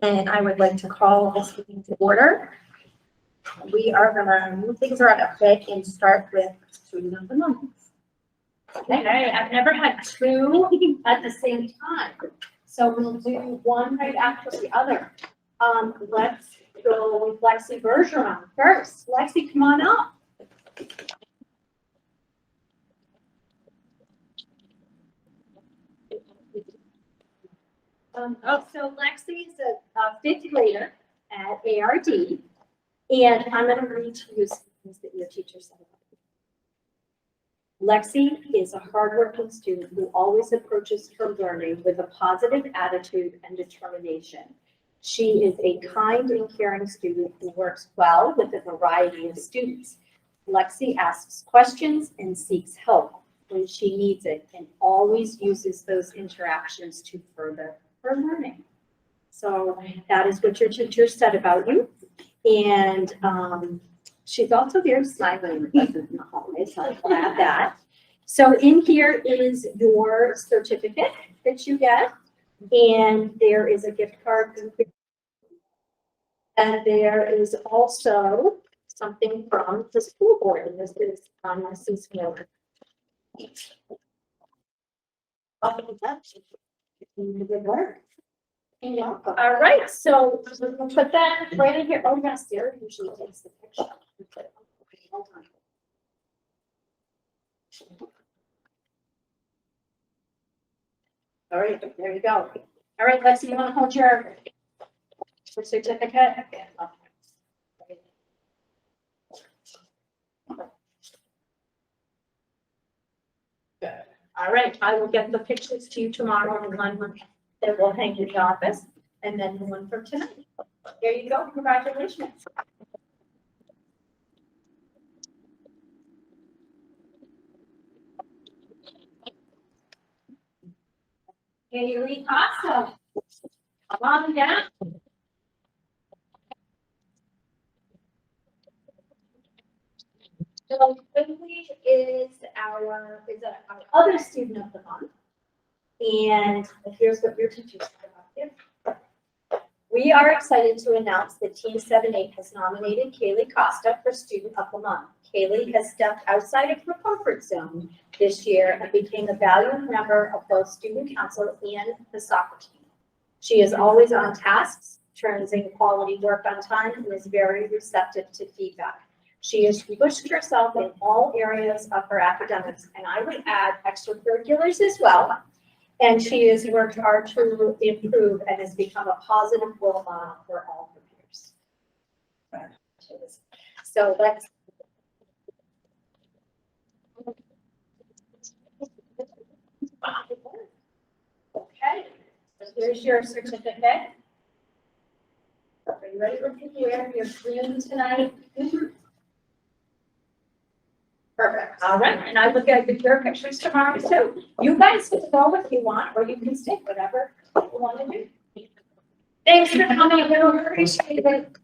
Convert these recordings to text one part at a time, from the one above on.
And I would like to call this meeting to order. We are going to move things around a bit and start with student of the month. Okay, I've never had two at the same time. So we'll do one right after the other. Let's go with Lexi Bergeron first. Lexi, come on up. So Lexi is a fifth grader at ARD, and I'm going to read to you some things that your teacher said about you. Lexi is a hardworking student who always approaches her learning with a positive attitude and determination. She is a kind and caring student who works well with a variety of students. Lexi asks questions and seeks help when she needs it, and always uses those interactions to further her learning. So that is what your teacher said about you. And she's also very smiling in the hallway, so I'm glad that. So in here is your certificate that you get, and there is a gift card. And there is also something from the school board, and this is Mrs. Miller. Good work. All right, so we'll put that right in here. Oh, yes, Sarah usually takes the picture. Okay, hold on. All right, there you go. All right, Lexi, you want to hold your certificate? Okay. Good. All right, I will get the pictures to you tomorrow, and one that will hang in the office, and then the one from tonight. There you go. Congratulations. Haley Costa, come on down. So Quigley is our other student of the month. And here's what your teacher said about you. We are excited to announce that Team 7-8 has nominated Kaylee Costa for Student of the Month. Kaylee has stepped outside of her comfort zone this year and became a valued member of both student council and the soccer team. She is always on tasks, turns in quality work on time, and is very receptive to feedback. She has pushed herself in all areas of her academics, and I would add extracurriculars as well. And she has worked hard to improve and has become a positive role model for all her peers. So let's. Okay, so here's your certificate. Are you ready for your green tonight? Perfect. All right, and I will get your pictures tomorrow too. You guys can go if you want, or you can stick, whatever you want to do. Thanks for coming. I really appreciate it.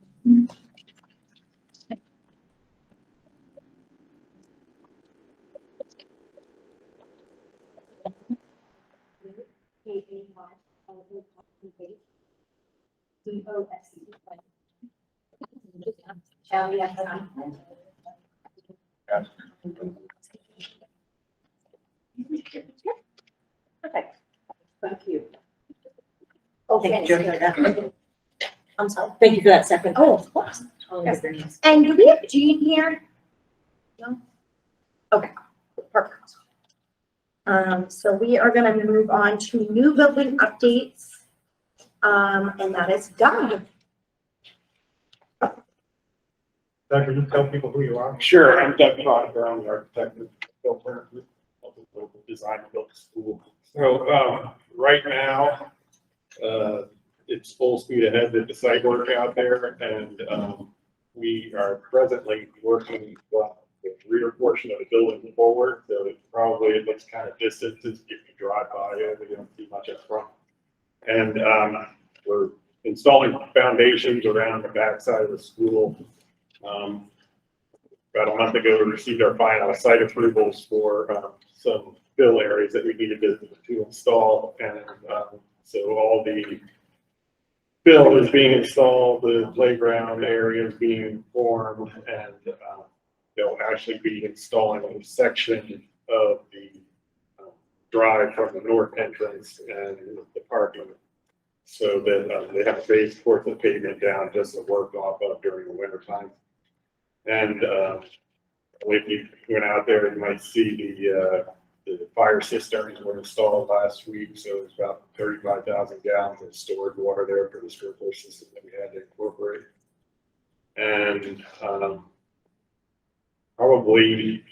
Perfect. Thank you. Oh, Thank you, Joe. I'm sorry. Thank you for that second. Oh, of course. Yes. And do we have Jean here? No? Okay, perfect. So we are going to move on to new building updates. And that is done. Doug, can you tell people who you are? Sure, I'm Doug Cotter, I'm the architect of the local design built school. So, right now, it's full speed ahead with the site work out there, and, we are presently working the rear portion of the building forward, so it looks kind of distant if you drive by it, you don't see much up front. And, we're installing foundations around the backside of the school. About a month ago, we received our final site approvals for some fill areas that we needed to install, and so all the fill is being installed, the playground area is being formed, and they'll actually be installing a section of the drive from the north entrance and the parking, so that they have a base course of pavement down just to work off of during the winter time. And if you went out there, you might see the fire cisterns were installed last week, so it's about 35,000 gallons of stored water there for the sprinkler system that we had to incorporate. And probably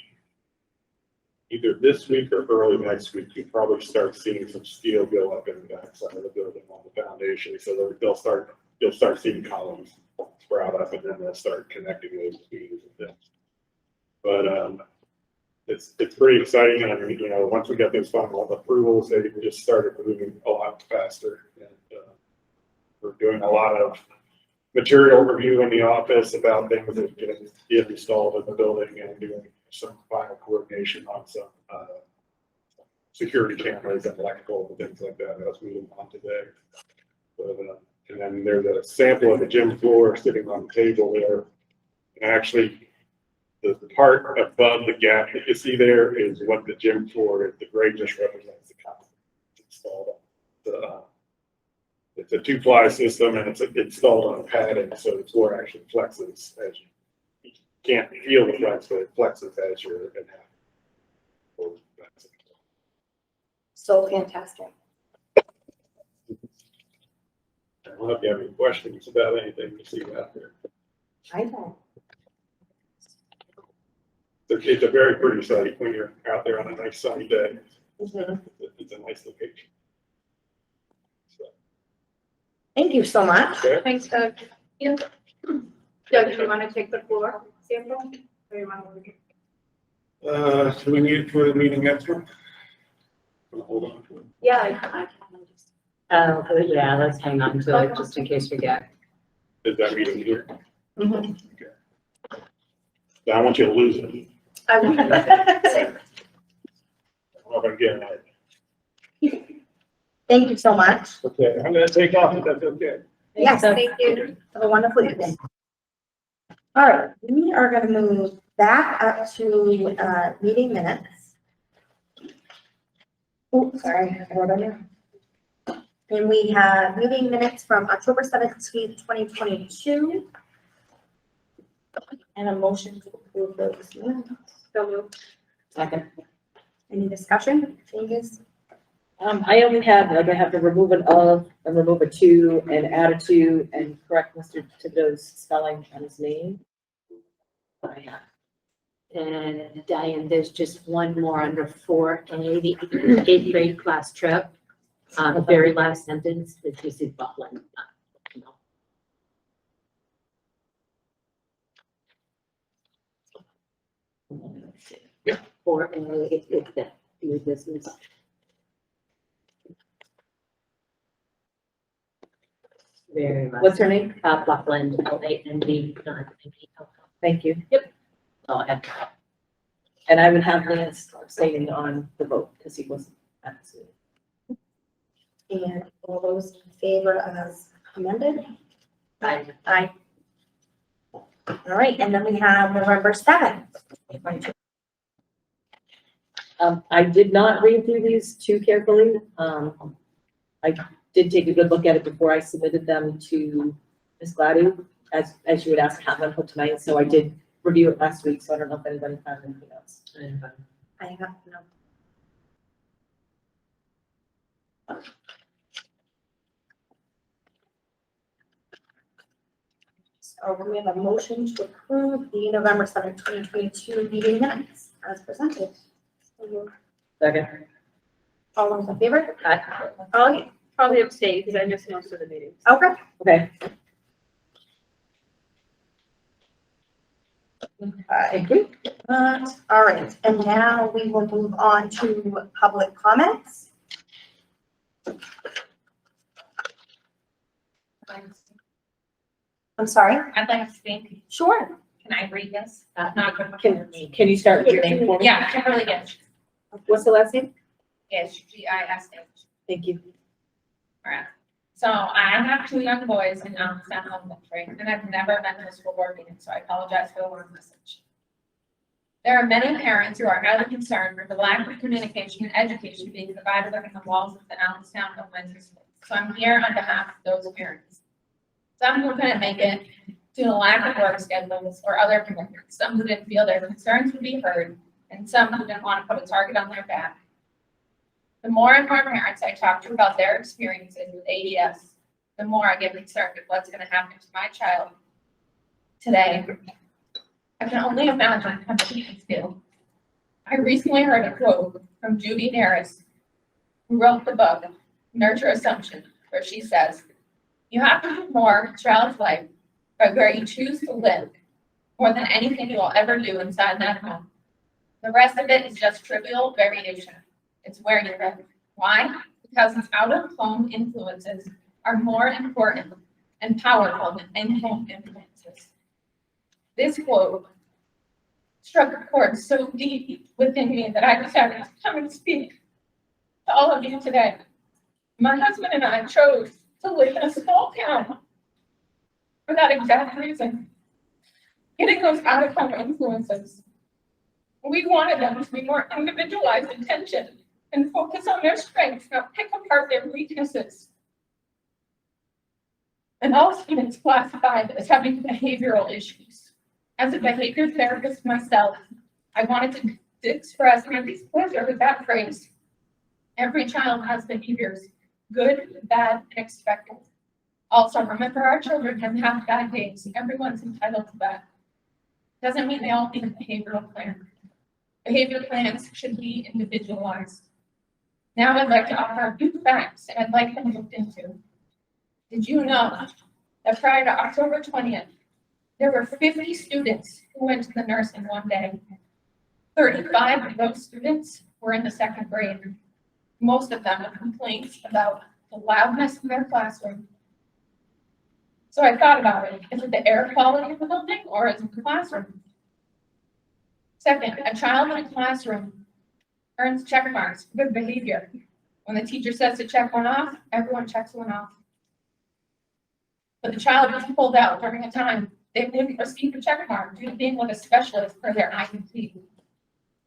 either this week or early next week, you probably start seeing some steel go up in the backside of the building on the foundation. So you'll start seeing columns sprout up, and then they'll start connecting those beams and things. But it's pretty exciting, and you know, once we get those final approvals, they just started moving a lot faster. And we're doing a lot of material review in the office about things that get installed in the building, and doing some final coordination on some security cameras and electrical and things like that as we move on today. But, and then there's a sample of the gym floor sitting on the table there. And actually, the part above the gap that you see there is what the gym floor is. The gray just represents the concrete installed on. It's a 2-ply system, and it's installed on padding, so the floor actually flexes as you can't feel the flex, but it flexes as you're in half. So fantastic. I don't know if you have any questions about anything you see out there. I don't. It's a very pretty site when you're out there on a nice sunny day. Mhm. It's a nice location. So, Thank you so much. okay. Thanks, Doug. Yeah. Doug, do you want to take the floor sample? Or you want to? Do we need for the meeting next month? Hold on to it. Yeah, I can. Oh, yeah, let's hang on to it just in case we get. Is that meeting here? Mhm. I don't want you to lose it. I will. I'm not gonna get it. Thank you so much. Okay, I'm gonna take off if that's okay. Yes, thank you. Have a wonderful evening. All right, we are going to move back up to meeting minutes. Oh, sorry, I wrote on here. And we have meeting minutes from October 17th, 2022. And a motion to approve those minutes. So moved. Second. Any discussion, changes? I only have, like, I have to remove an of, and remove a to, and add a to, and correct Mr. Thibodeau's spelling on his name. I have. And Diane, there's just one more under 4A, the 8th grade class trip. The very last sentence, which is in Buckland. Yeah. 4A, it's the new business. Very last. What's her name? Buckland, LAND. Thank you. Oh, and And I would have Lance abstaining on the vote, because he wasn't at the meeting. And all those in favor as amended? I, Aye. All right, and then we have November 7th. I did not read through these too carefully. I did take a good look at it before I submitted them to Ms. Gladdy, as you would ask, have them put tonight, so I did review it last week, so I don't know if anybody found anything else. I have no. So we have a motion to approve the November 7th, 2022 meeting minutes as presented. Second. All those in favor? Aye. Oh, Probably abstain because I missed most of the meetings. okay. Okay. Thank you. All right, and now we will move on to public comments. I'm sorry? I'd like to speak. Sure. Can I read this? Not good. Can you start with your name for me? Yeah, Kimberly Gish. What's the last name? Gish, G-I-S-H. Thank you. All right. So I have two young boys in Allenstown Elementary, and I've never been to a school board meeting, so I apologize for the long message. There are many parents who are highly concerned with the lack of communication and education being provided within the walls of the Allenstown Elementary School. So I'm here on behalf of those parents. Some who couldn't make it due to lack of work schedules or other commitments, some who didn't feel their concerns would be heard, and some who didn't want to put a target on their back. The more and more parents I talk to about their experiences with ADS, the more I get concerned with what's going to happen to my child today. I can only imagine how parents feel. I recently heard a quote from Judy Harris, who wrote the book, Nurture Assumption, where she says, "You have to do more in a child's life by where you choose to live, more than anything you will ever do inside that home. The rest of it is just trivial variation. It's where you live." Why? Because its out-of-home influences are more important and powerful than in-home influences. This quote struck a chord so deep within me that I decided to come and speak to all of you today. My husband and I chose to live in a small town for that exact reason. Getting those out-of-home influences. We wanted them to be more individualized attention and focus on their strengths, not pick apart their weaknesses. And all students classified as having behavioral issues. As a behavior therapist myself, I wanted to express my displeasure with that phrase. Every child has behaviors, good, bad, and expected. Also, remember our children have bad days. Everyone's entitled to that. Doesn't mean they all need a behavioral plan. Behavior plans should be individualized. Now I'd like to offer a few facts and I'd like them looked into. Did you know that prior to October 20th, there were 50 students who went to the nurse in one day? 35 of those students were in the second grade. Most of them with complaints about the loudness in their classroom. So I thought about it. Is it the air quality of the building or is it the classroom? Second, a child in a classroom earns check marks for good behavior. When the teacher says to check one off, everyone checks one off. But the child is pulled out during a time they wouldn't receive a check mark due to being with a specialist for their IEP.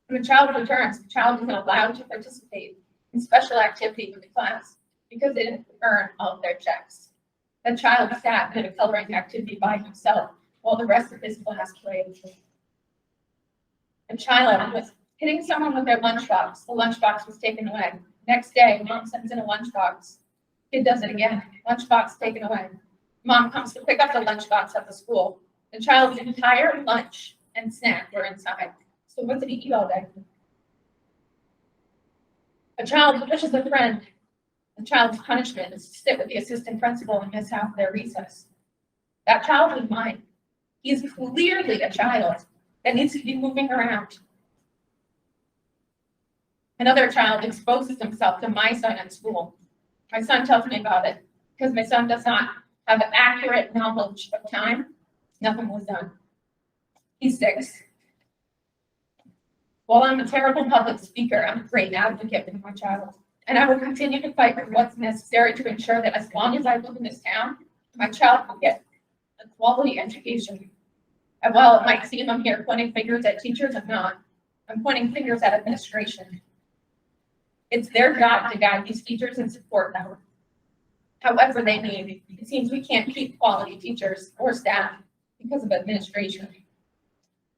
When the child returns, the child isn't allowed to participate in special activities in the class because they didn't earn all of their checks. The child sat in a coloring activity by himself while the rest of his class played. A child was hitting someone with their lunchbox. The lunchbox was taken away. Next day, mom sends in a lunchbox. Kid does it again. Lunchbox taken away. Mom comes to pick up the lunchbox at the school. The child's entire lunch and snack were inside. So what did he eat all day? A child pushes a friend. The child's punishment is to sit with the assistant principal and miss half their recess. That child is mine. He is clearly a child that needs to be moving around. Another child exposes himself to my son at school. My son tells me about it because my son does not have accurate knowledge of time. Nothing was done. He's 6. While I'm a terrible public speaker, I'm a great advocate for my child. And I will continue to fight for what's necessary to ensure that as long as I live in this town, my child will get a quality education. And while it might seem I'm here pointing fingers at teachers, I'm not. I'm pointing fingers at administration. It's their job to guide these teachers and support them. However they need. It seems we can't keep quality teachers or staff because of administration.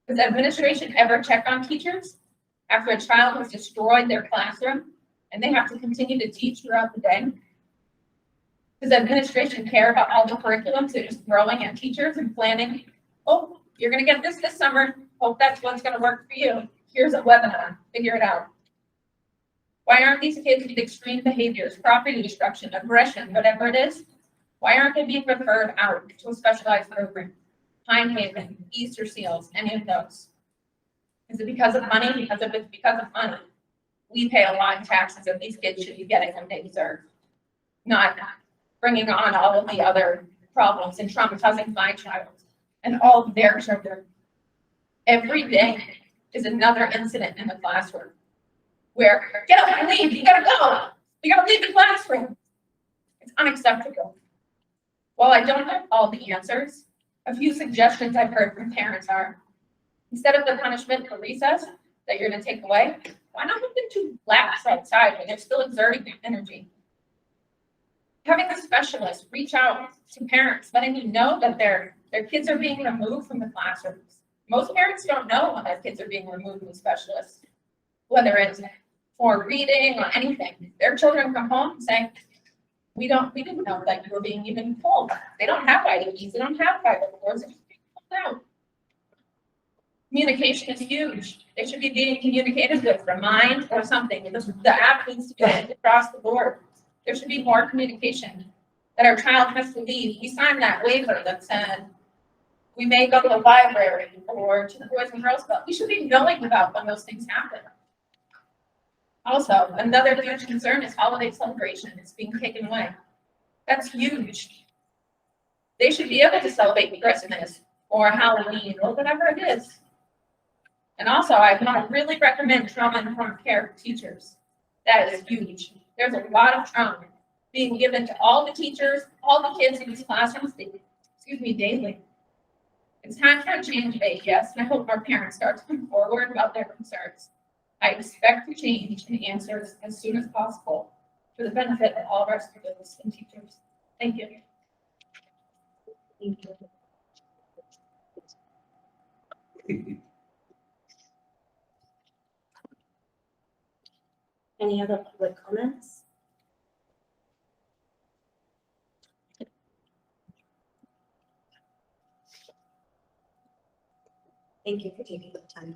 Does administration ever check on teachers after a child has destroyed their classroom and they have to continue to teach throughout the day? Does administration care about all the curriculums they're just throwing at teachers and planning? Oh, you're going to get this summer. Hope that's what's going to work for you. Here's a webinar. Figure it out. Why aren't these kids with extreme behaviors, property destruction, aggression, whatever it is? Why aren't they being referred out to a specialized program? Pine Haven, Easter Seals, any of those? Is it because of money? Because if it's because of money, we pay a lot of taxes and these kids should be getting what they deserve. Not bringing on all of the other problems and traumatizing my child and all of their children. Every day is another incident in the classroom where, get up and leave, you gotta go. You gotta leave the classroom. It's unacceptable. While I don't have all the answers, a few suggestions I've heard from parents are, instead of the punishment for recess that you're gonna take away, why not make them do laps outside when they're still exerting their energy? Having a specialist reach out to parents, letting them know that their kids are being removed from the classrooms. Most parents don't know when their kids are being removed from specialists, whether it's for reading or anything. Their children come home saying, we didn't know that you were being even pulled. They don't have IEPs, they don't have Bible boards, they're just being pulled out. Communication is huge. They should be being communicated with, remind or something. The app needs to be across the board. There should be more communication that our child has to leave. We signed that waiver that said we may go to the library or to the Boys and Girls Club. We should be knowing about when those things happen. Also, another huge concern is holiday celebration. It's being taken away. That's huge. They should be able to celebrate Christmas or Halloween or whatever it is. And also, I want to really recommend trauma-informed care for teachers. That is huge. There's a lot of trauma being given to all the teachers, all the kids in these classrooms, daily. It's time for a change made, yes, and I hope our parents start to come forward about their concerns. I expect to change and answers as soon as possible for the benefit of all of our students and teachers. Thank you. Any other public comments? Thank you for taking the time.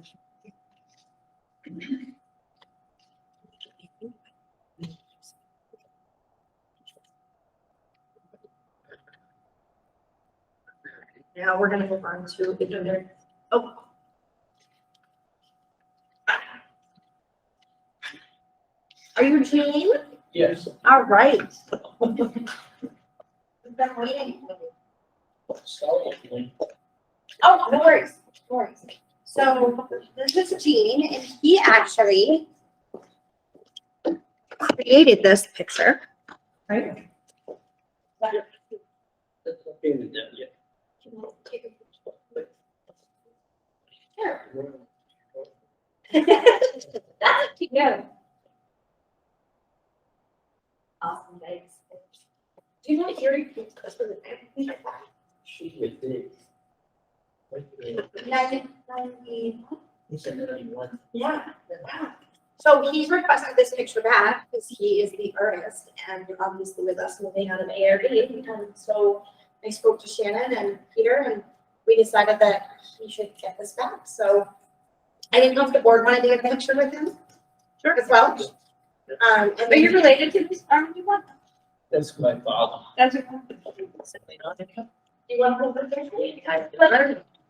Now we're gonna move on to the oh. Are you Jean? Yes. All right. We've been waiting. Oh, no worries, no worries. So this is Gene, and he actually created this picture, right? Yeah. Awesome, thanks. Do you know what your Yeah. Wow. So he requested this picture back because he is the artist and obviously with us moving out of ARB. And so I spoke to Shannon and Peter and we decided that he should get this back. So I didn't know if the board wanted to get a picture with him. Sure. As well. And Are you related to this army one? That's my father. That's your. You want to hold the picture?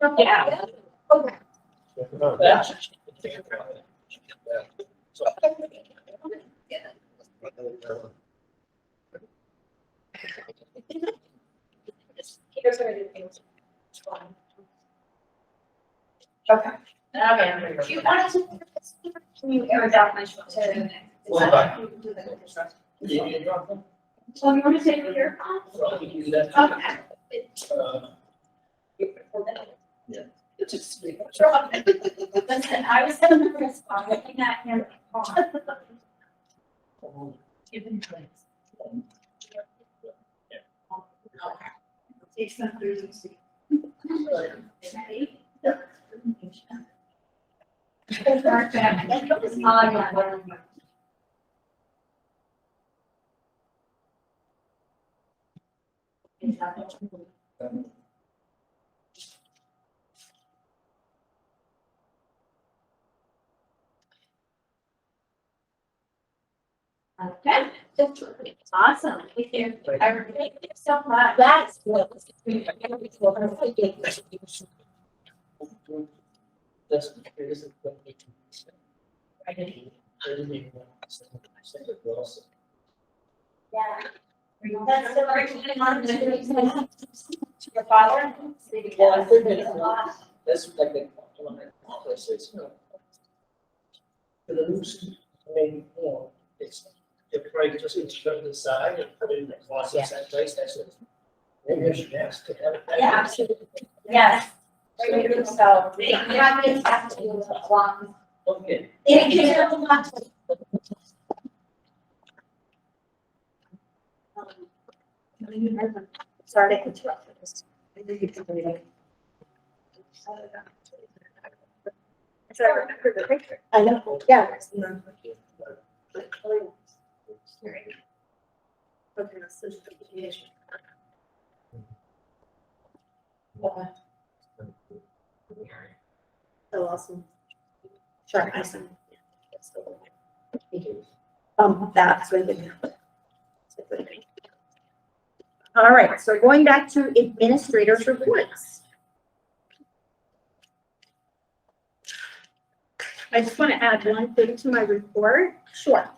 Yeah. okay. Here's what I do. Okay. Do you want to? Can you air that much to? So you want to take it here? Okay. Listen, I was in the first spot, looking at him. Give him place. Take some through. Ready? Okay. Awesome. I really think so much. That's what. Yeah. That's the version on your father. Well, I think that's like the places. For the loose, I mean, you know, it's everybody just gets shoved aside and put it in the closet, that place, that's it. Maybe I should ask to have it. Yeah, absolutely. Yes. So, yeah, it's absolutely long. Okay. It can a lot. Sorry to interrupt. So I remember the picture. I know, yeah. Okay, so just communication. So awesome. Sure, I see. That's really good. All right, so going back to administrators' reports. I just want to add one thing to my report. Sure.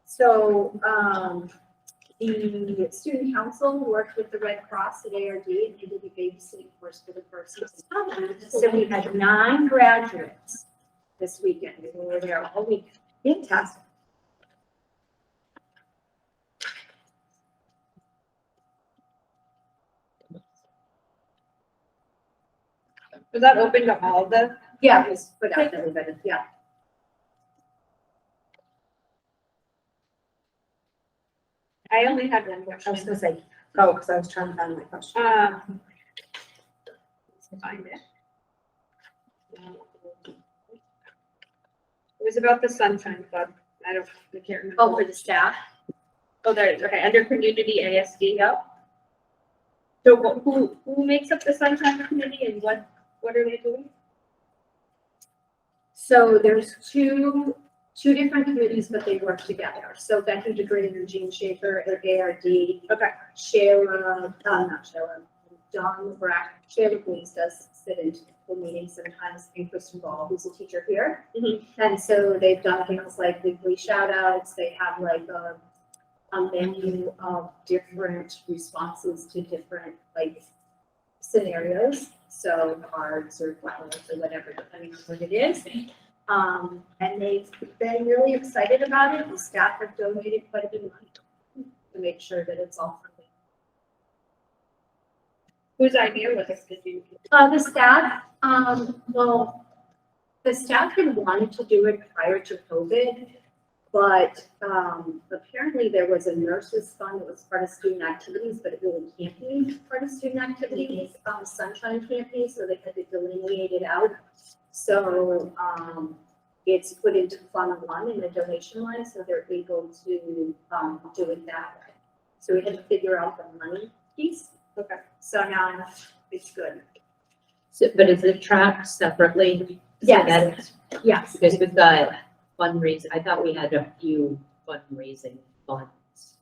So, the student council worked with the Red Cross at ARD and they did a babysitting course for the first time. So we had 9 graduates this weekend. We were there all week. Fantastic. Was that open to all the? Yeah, it was put out to everybody, yeah. I only had one I was question. gonna say, oh, because I was trying to find my question. Find it. It was about the Sunshine Club. I can't remember. Oh, for the staff? Oh, there, it is. Okay, under community ASD, yep. So who makes up the Sunshine Committee and what are they doing? So there's two different committees, but they work together. So Becky DeGreen and Jean Schaefer at ARD. Okay. Shayla, not Shayla, Dawn Brack, Shayla Police does sit in the meetings sometimes, and Kristen Ball, who's a teacher here. And so they've done things like weekly shout outs. They have like a menu of different responses to different like scenarios. So cards or flowers or whatever, depending on what it is. And they've been really excited about it. The staff have donated quite a bit of money to make sure that it's all funded. Whose idea was it to do? The staff, well, the staff had wanted to do it prior to COVID, but, apparently there was a nurses fund that was part of student activities, but it really can't be part of student activities. Sunshine can't be, so they had to delineate it out. So, it's put into Fund 1 in the donation line, so they're able to, do it that way. So we had to figure out the money piece. Okay. So now it's good. So, but is it tracked separately? Yes. Yes. Because we've got fundraising, I thought we had a few fundraising funds,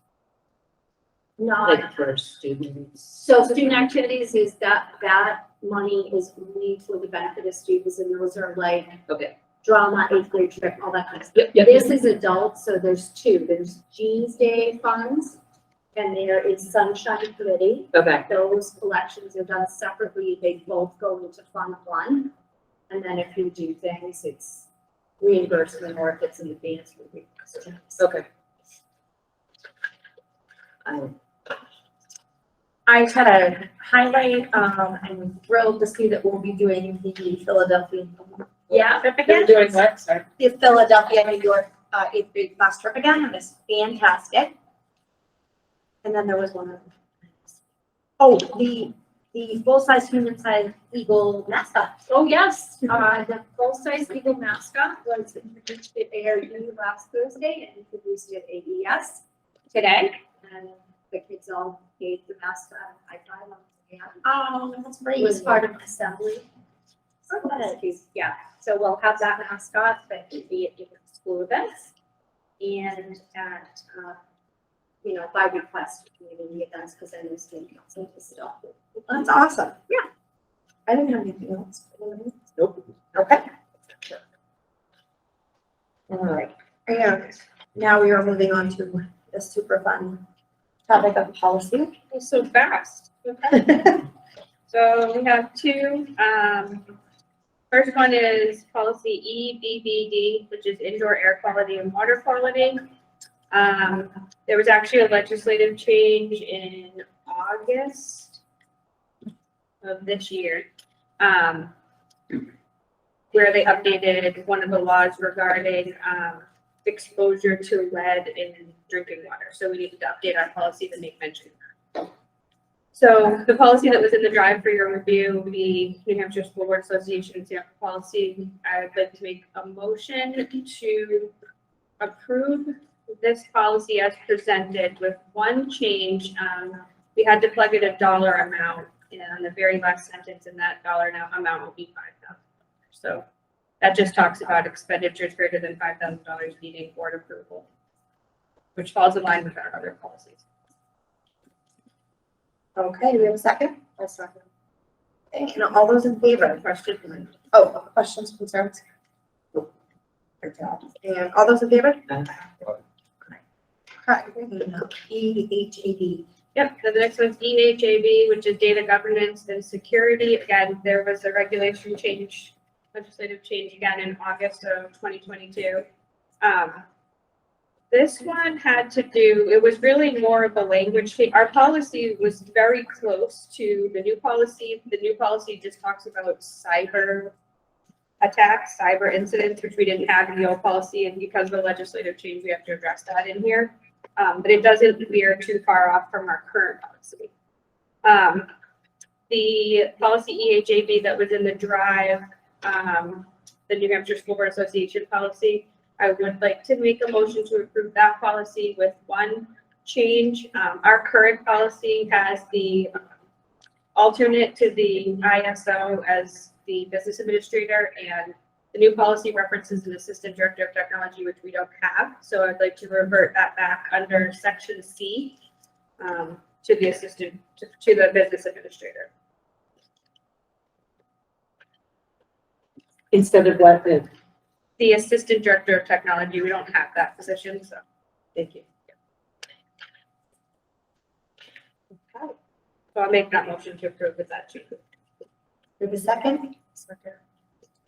Not, like for students. so student activities is that money is only for the benefit of students, and those are like Okay. drama, 8th grade trip, all that kind of stuff. Yep, yep. This is adult, so there's 2. There's Jean's Day funds, and there is Sunshine Committee. Okay. Those collections are done separately. They both go into Fund 1. And then if you do things, it's reimbursement, or if it's in advance, reimbursement. Okay. I just had a highlight, I'm thrilled to see that we'll be doing the Philadelphia. Yeah. They're doing what, sorry? The Philadelphia, New York, 8th grade class trip again, and it's fantastic. And then there was one other. Oh, the full-size, human-size eagle mascot. Oh, yes, the full-size eagle mascot was introduced at ARD last Thursday and introduced at AES today. And the kids all gave the mascot a high five on the hand. Oh, that's great. It was part of assembly. Yeah, so we'll have that mascot that could be at different school events and at, by request, community events, because I know student council is still. That's awesome. Yeah. I didn't have anything else. Nope. Okay. All right. And now we are moving on to the super fun topic of policy. It's so fast. Okay. So we have 2, first one is policy EBBD, which is indoor air quality and water quality. There was actually a legislative change in August of this year, where they updated one of the laws regarding, exposure to lead in drinking water. So we needed to update our policy to make mention of that. So the policy that was in the drive for your review, the New Hampshire School Board Association sample policy, I would like to make a motion to approve this policy as presented with one change. We had to plug in a dollar amount, and the very last sentence in that dollar amount will be $5,000. So that just talks about expenditures greater than $5,000 needing board approval, which falls in line with our other policies. Okay, do we have a second? I'll second. Okay, and all those in favor? Question. Oh, questions, concerns? Good job. And all those in favor? EHAB. Yep, so the next one's EHAB, which is data governance and security. Again, there was a regulation change, legislative change again in August of 2022. This one had to do, it was really more of a language change. Our policy was very close to the new policy. The new policy just talks about cyber attacks, cyber incidents, which we didn't have in the old policy. And because of the legislative change, we have to address that in here. But it doesn't veer too far off from our current policy. The policy EHAB that was in the drive, the New Hampshire School Board Association policy, I would like to make a motion to approve that policy with one change. Our current policy has the alternate to the ISO as the business administrator, and the new policy references an assistant director of technology, which we don't have. So I'd like to revert that back under section C to the assistant, to the business administrator. Instead of what, The assistant director of technology, we don't have that position, so. thank you. So I'll make that motion to approve with that change. We have a second?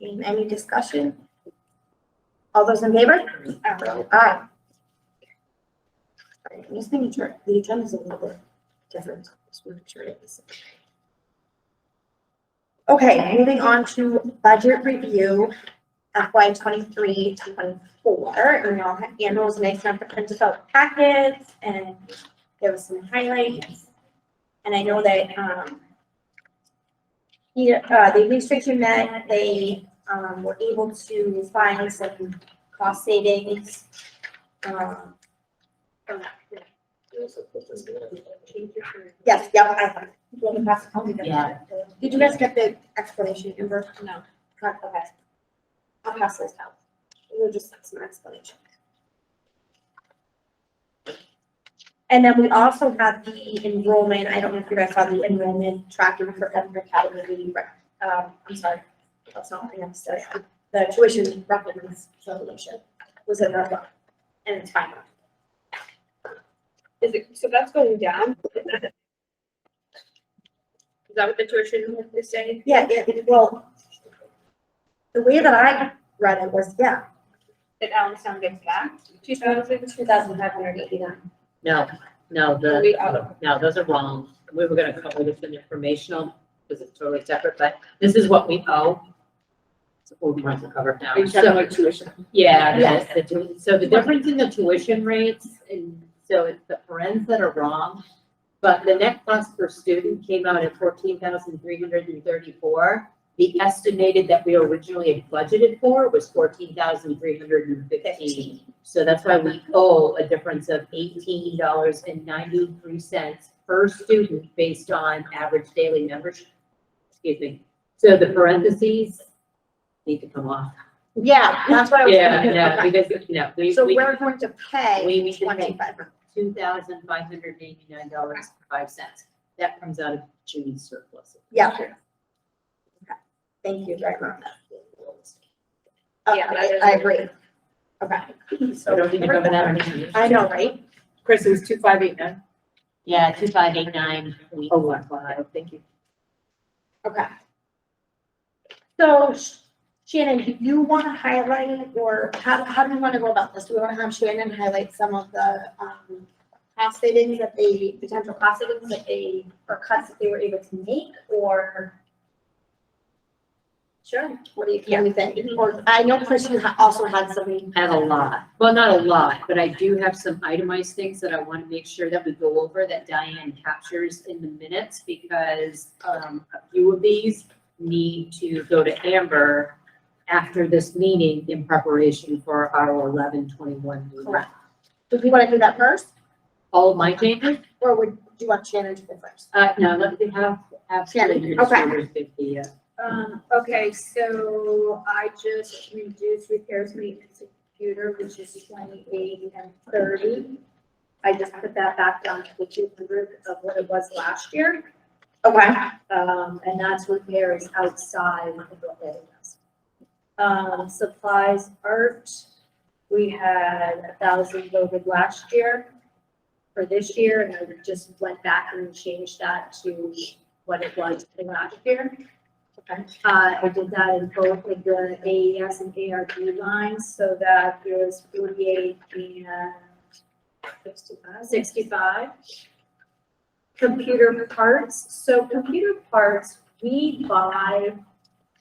Any discussion? All those in favor? Aye. I'm just making sure the agenda is a little bit different. Just want to make sure it is. Okay, moving on to budget review, FY 23-24. And y'all, Anna was nice enough to print us out packets and give us some highlights. And I know that, the administration met, they, were able to find some cost savings, from that. Yes, yeah, I have. You want to pass it on? Yeah. Did you guys get the explanation, Amber? No. Okay. I'll pass this out. We'll just have some explanation. And then we also have the enrollment. I don't know if you guys saw the enrollment tracking for every academy. I'm sorry, that's not what I have to say. The tuition reference resolution was in there, and it's fine. Is it, so that's going down? Is that what the tuition is saying? Yeah, well, the way that I read it was, yeah, That Allenstown gets back? 2,589. No, We, no, those are wrong. We were gonna cover this in informational, because it's totally separate, but this is what we owe. So we'll be to cover it now. are you talking about tuition? Yeah, Yes. so the difference in the tuition rates, and so it's the parens that are wrong. But the net cost per student came out at 14,334. The estimated that we originally had budgeted for was 14,315. So that's why we owe a difference of $18.93 per student based on average daily membership. Excuse me. So the parentheses need to come off. Yeah, that's what I was. Yeah, thinking. no, Okay. because, no, So we're going to pay we need to pay $2,500. $2,589.05. That comes out of June's surplus. Yeah. Okay. Thank you very much. Yeah, that is- I agree. Okay. So I don't need to cover that or anything. I know, right? Chris, it was 2589. Yeah, 2589. Oh, wow, thank you. Okay. So Shannon, do you want to highlight, or how do you want to go about this? Do we want to have Shannon highlight some of the, cost savings that they, potential cost savings that they, or cuts that they were able to make, or? Sure, what do you think? Or, I know Christian also had some. I have a lot. Well, not a lot, but I do have some itemized things that I want to make sure that we go over that Diane captures in the minutes because a few of these need to go to Amber after this meeting in preparation for our 11/21 meeting. Correct. Do you want to do that first, All of my changes? or would you want Shannon to go first? No, let me have Shannon, okay. Administrator 50, Okay, so I just reduced repairs maintenance of computer, which is 28 and 30. I just put that back down to the 200 of what it was last year. Okay. And that's repairs outside of the buildings. Supplies, art, we had 1,000 voted last year for this year, and I just went back and changed that to what it was last year. Okay. I did that in both of the AES and ARD lines, so that there's 48 and 65. Computer parts, so computer parts, we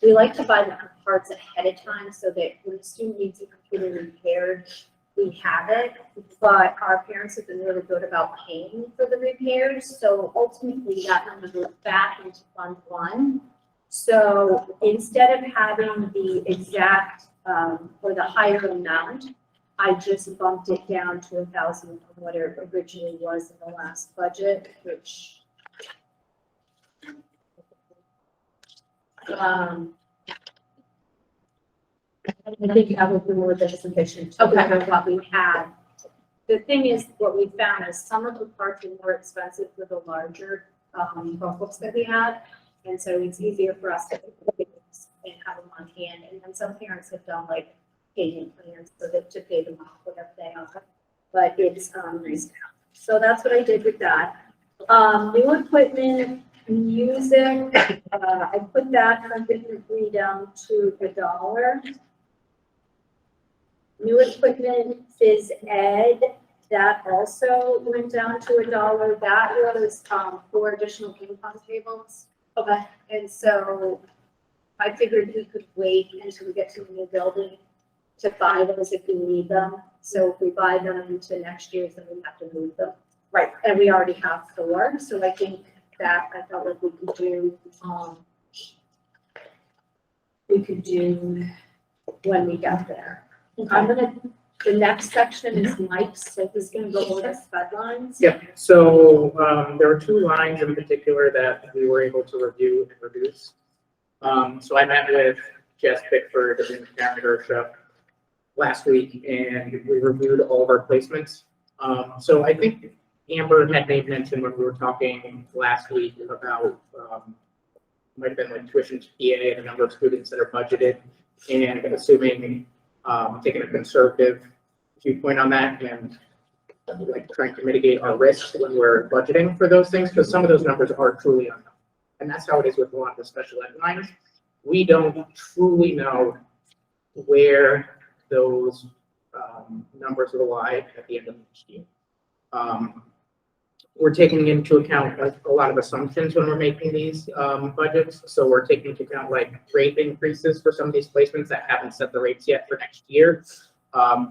like to buy the parts ahead of time so that when a student needs a computer repaired, we have it, but our parents have been really good about paying for the repairs, so ultimately that number goes back into Fund 1. So instead of having the exact, or the higher amount, I just bumped it down to 1,000 from what it originally was in the last budget, which, I think that would be more than sufficient to Okay. cover what we have. The thing is, what we found is some of the parts are more expensive for the larger, notebooks that we have. And so it's easier for us to pick these and have them on hand. And then some parents have done like payment plans so that to pay them off whatever they are. But it's, nice. So that's what I did with that. New equipment, music, I put that from 53 down to $1. New equipment, phys ed, that also went down to $1. That was, 4 additional ping pong tables. Okay. And so I figured we could wait until we get to the new building to buy those if we need them. So if we buy them into next year's, then we have to move them. Right. And we already have 4, so I think that I felt like we could do when we get there. The next section is Mike's, so he's gonna go over the sped lines. Yep, so, there were 2 lines in particular that we were able to review and reduce. So I met with Jess Bickford and Karen Gersha last week, and we reviewed all of our placements. So I think Amber had made mention when we were talking last week about, might have been like tuition to PA and the number of students that are budgeted, and assuming, taking a conservative viewpoint on that and like trying to mitigate our risks when we're budgeting for those things, because some of those numbers are truly unknown. And that's how it is with a lot of the special ed lines. We don't truly know where those numbers will lie at the end of each year. We're taking into account like a lot of assumptions when we're making these budgets. So we're taking into account like rate increases for some of these placements that haven't set the rates yet for next year.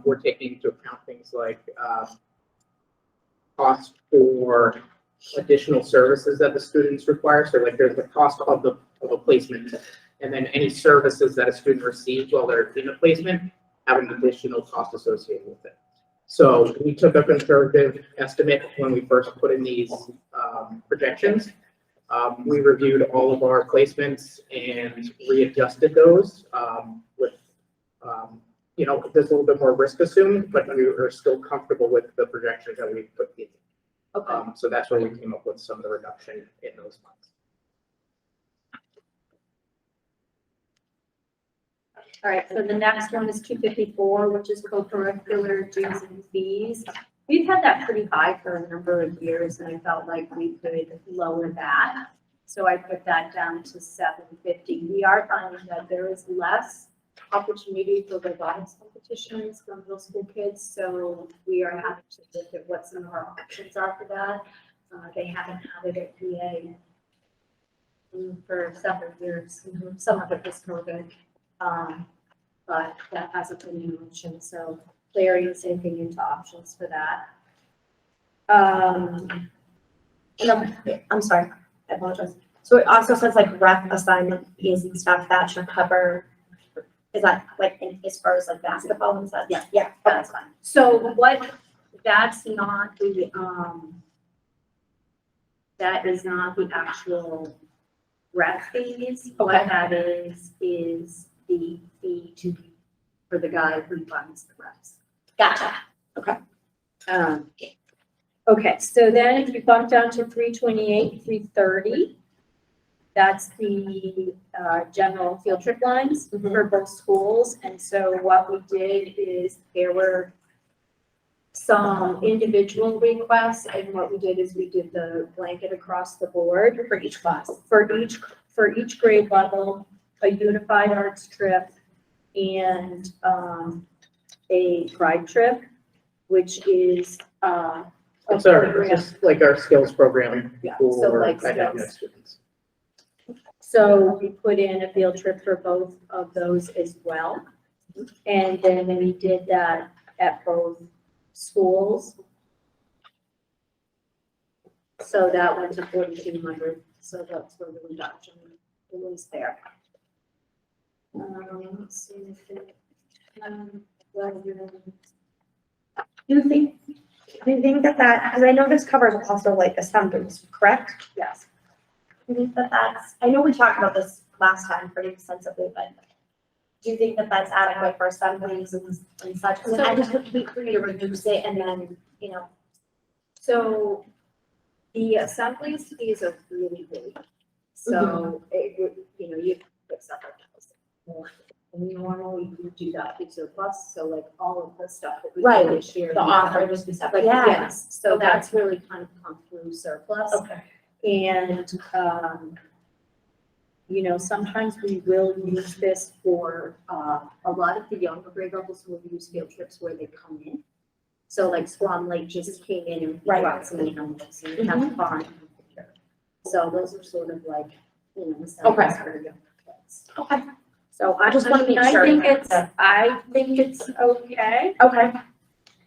We're taking into account things like cost for additional services that the students require. So like there's the cost of a placement, and then any services that a student receives while they're in a placement have an additional cost associated with it. So we took a conservative estimate when we first put in these projections. We reviewed all of our placements and readjusted those with, there's a little bit more risk assumed, but we are still comfortable with the projections that we put in. Okay. So that's where we came up with some of the reduction in those funds. All right, so the next one is 254, which is co-curricular dues and fees. We've had that pretty high for a number of years, and I felt like we could lower that. So I put that down to 750. We are finding that there is less opportunity for robotics competitions for middle school kids, so we are having to look at what some of our options are for that. They haven't had it at VA for several years. Some of it was COVID. But that hasn't been an option, so Larry is looking into options for that. I'm sorry, I apologize. So it also says like ref assignment fees and stuff that should cover, is that like as far as like basketball and stuff? Yeah, that's fine. So that's not the, that is not the actual ref fees. What Okay. that is the fee for the guy who runs the refs. Gotcha. Okay, so then if you bump down to 328, 330, that's the general field trip lines for both schools. And so what we did is there were some individual requests, and what we did is we did the blanket across the board For each class. for each grade level, a unified arts trip and a pride trip, which is It's just like our skills program Yeah, so for like academic skills. students. So we put in a field trip for both of those as well. And then we did that at both schools. So that went to 4,200, so that's where the reduction was there. Let's see if it, Do you think that because I know this covers also like assemblies, correct? yes. Do you think that I know we talked about this last time pretty extensively, but do you think that that's adequate for assemblies and such? I mean, I just would be free to reduce it and then, So the assemblies fees are really, really, so it would, you put stuff like that. And normally you do that with surplus, so like all of the stuff that we Right, did this year. the offers and stuff like Like, that. yes, so Okay. that's really kind of come through surplus. Okay. And, sometimes we will use this for, a lot of the younger grade levels will use field trips where they come in. So like Swan Lake just came in and Right. brought some animals and we have fun. So those are sort of like, Okay. assemblies for younger kids. Okay. So I Just wanna make I sure. think it's okay. Okay.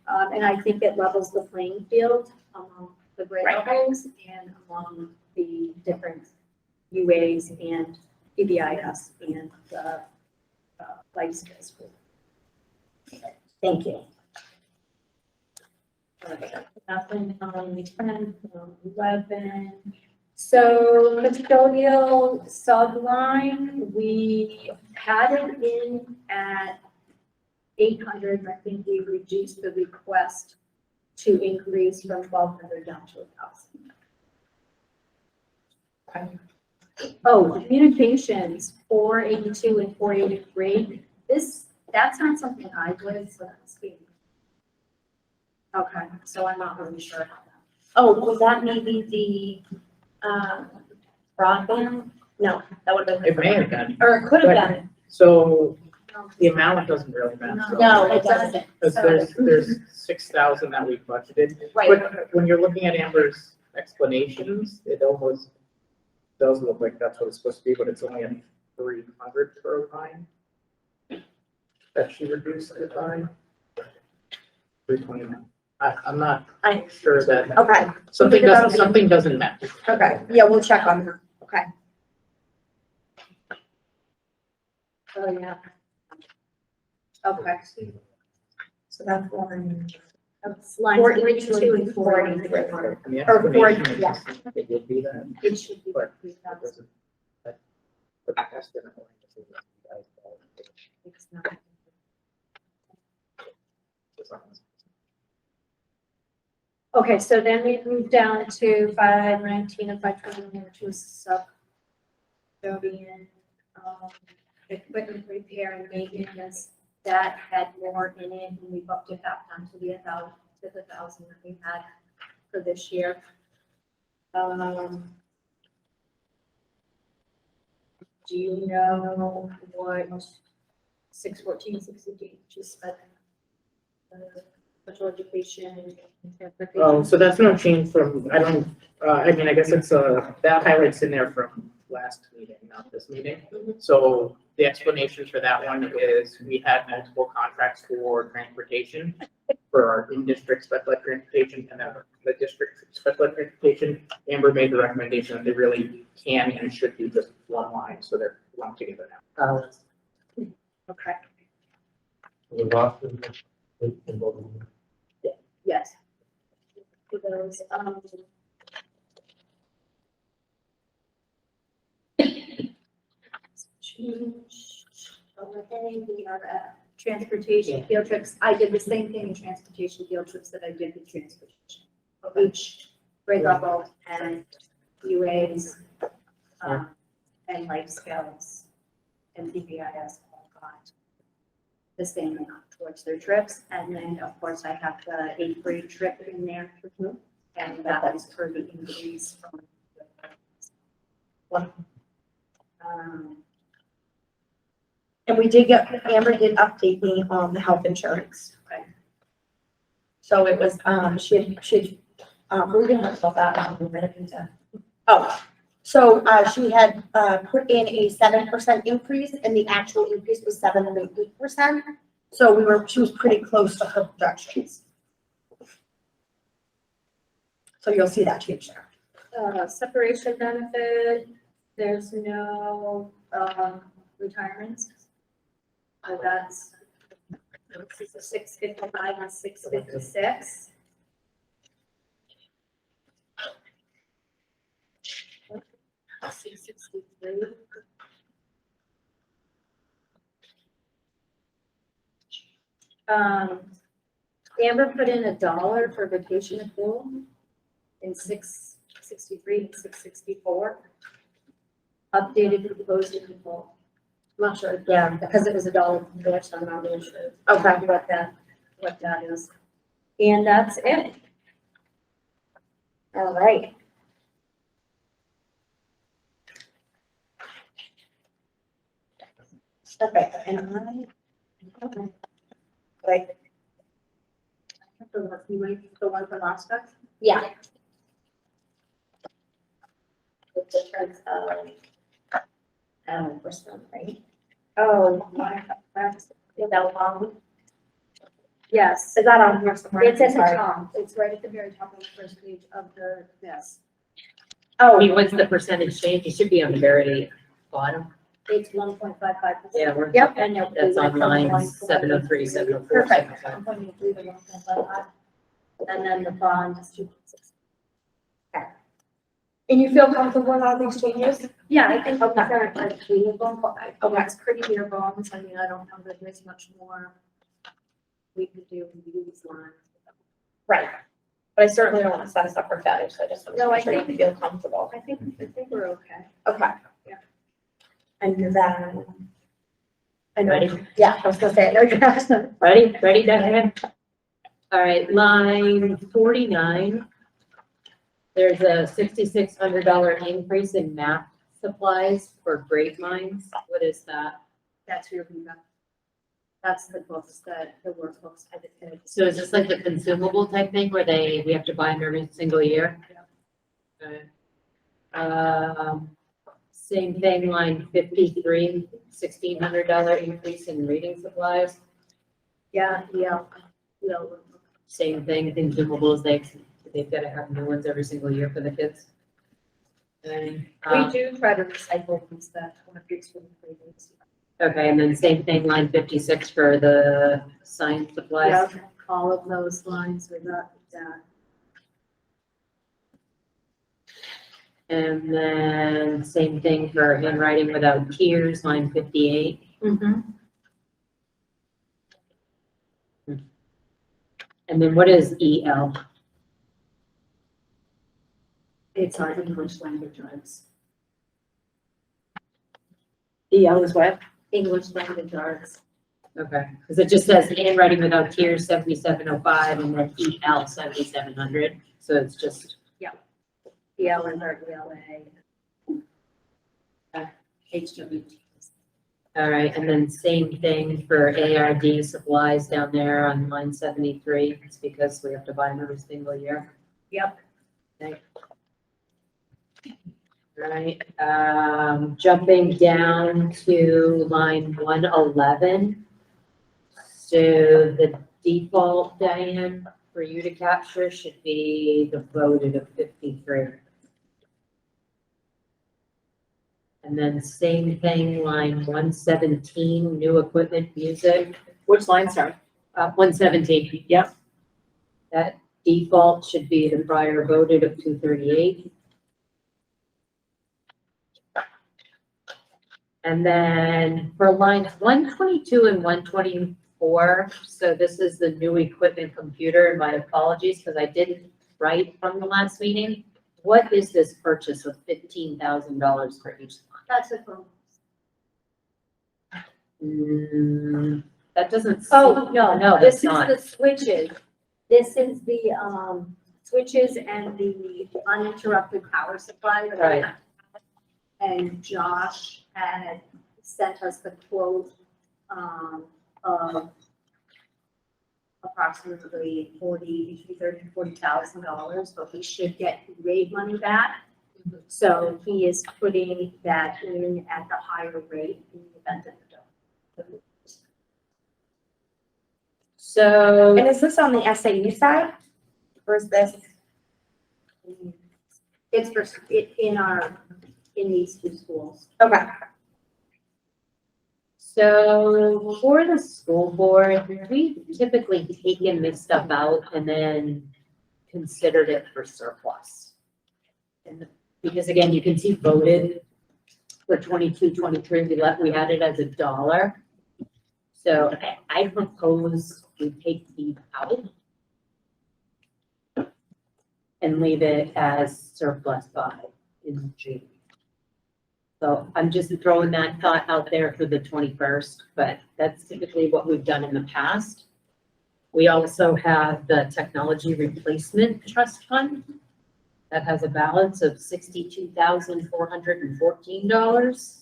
And I think it levels the playing field among the grade Right. levels and among the different UAs and PBIS and life skills group. Thank you. Nothing on 10, 11. So custodial subline, we had it in at 800. I think we reduced the request to increase from 1,200 down to 1,000. Oh, communications, 482 and 483. That's not something I would, so that's being. Okay, so I'm not really sure about that. Oh, was that maybe the broadband? No, that would have been. It may have been. Or it could have been. So the amount doesn't really matter. No, it doesn't. Because there's 6,000 that we budgeted. Right. But when you're looking at Amber's explanations, it almost does look like that's what it's supposed to be, but it's only at 300 per line. That she reduced it by 329. I'm not sure that Okay, something doesn't match. okay. Yeah, we'll check on her. Okay. Oh, yeah. Okay. So that's one. That's line 42 and 40. And the Or 40, explanation is yeah. just that it would be that. It should be But 3,000. it doesn't. But that's different. It's not. Okay, so then we move down to 519 and 521, which was custodian, equipment repair and maintenance. That had more in it, and we bumped it back down to the 1,000 that we had for this year. Do you know what 614, 615, just special education, transportation. Oh, so that's no change from, I don't, I mean, I guess it's, that highlights in there from last meeting, not this meeting. So the explanation for that one is we had multiple contracts for transportation for our in-district special ed transportation and then the district special ed transportation. Amber made the recommendation that they really can and should be just one line, so they're lumped together now. Okay, We've often- yes. For those, okay, we are at transportation field trips. I did the same thing in transportation field trips that I did with transportation. Each grade level and UAs, and life skills and PBIS all got the same amount towards their trips. And then, of course, I have the 8th grade trip in there. And that is for the increase from. And we did get, Amber did update me on the health insurance. Okay. So it was, we're gonna talk about that. Oh, so, she had, put in a 7% increase and the actual increase was 7.8%. So she was pretty close to her projections. So you'll see that change there. Separation benefit, there's no, retirements. That's 655 and 656. $663. Amber put in $1 for vacation accrual in 663 and 664. Updated proposed in full. I'm not sure, yeah, because it was $1 from there, so I'm not really sure. Okay. What that is. And that's it. All right. Okay, and like, The one for last time? yeah, The difference of, percent, right? oh, that's, that one. Yes. Is that on here somewhere? It's at the Sorry. top. It's right at the very top of the first page of the, yes. I Oh, mean, what's the percentage change? It should be on the very bottom. It's 1.55%. Yeah, we're, yep. And that's on line 703, 704. Perfect. 1.83 to 1.55. And then the bond is 2.6. And you feel comfortable with all these changes? Yeah, I think Okay. they're like reasonable, but Okay. it's pretty bare bones. I mean, I don't know that there's much more we could do with these lines. Right. But I certainly don't want to set us up for failure, so I just want to No, make I sure you think- feel comfortable. I think we're okay. Okay. Yeah. And then. I know, Ready? yeah, I was gonna say, I know you have some. Ready, Diane? All right, line 49. There's a $6,600 increase in math supplies for grade lines. What is that? That's your Viva. That's the books that, the workbooks I did. So is this like the consumable type thing where we have to buy them every single year? Okay. Same thing, line 53, $1,600 increase in reading supplies. Yeah. Same thing, consumables, they've got to have new ones every single year for the kids. And, We do try to recycle things that want to from the previous. okay, and then same thing, line 56 for the science supplies. Yeah, all of those lines we got that. And then same thing for handwriting without tears, line 58. Mm-hmm. And then what is EL? It's our English language arts. EL is what? English language arts. Okay, because it just says handwriting without tears, 7705, and then EL, 7700. So it's just, EL and our ELA. HWT. All right, and then same thing for ARD supplies down there on line 73. It's because we have to buy them every single year. Yep. Okay. All right, jumping down to line 111. So the default, Diane, for you to capture should be the voted of 53. And then same thing, line 117, new equipment, music, Which line, sorry? 117, Yep. that default should be the prior voted of 238. And then for lines 122 and 124, so this is the new equipment computer, and my apologies, because I didn't write from the last meeting. What is this purchase of $15,000 for each line? That's a phone. That doesn't. Oh, no, No, this that's is not. the switches. This is the, switches and the uninterrupted power supply. Right. And Josh had sent us the quote, of approximately between $30,000 and $40,000, but we should get rate money back. So he is putting that in at the higher rate in the event of the don't. So. And is this on the SAU side? Or is this? It's for, in these two schools. Okay. So for the school board, we've typically taken this stuff out and then considered it for surplus. And because again, you can see voted for 22, 23, we had it as $1. So I propose we take these out and leave it as surplus by in June. So I'm just throwing that thought out there for the 21st, but that's typically what we've done in the past. We also have the technology replacement trust fund that has a balance of $62,414.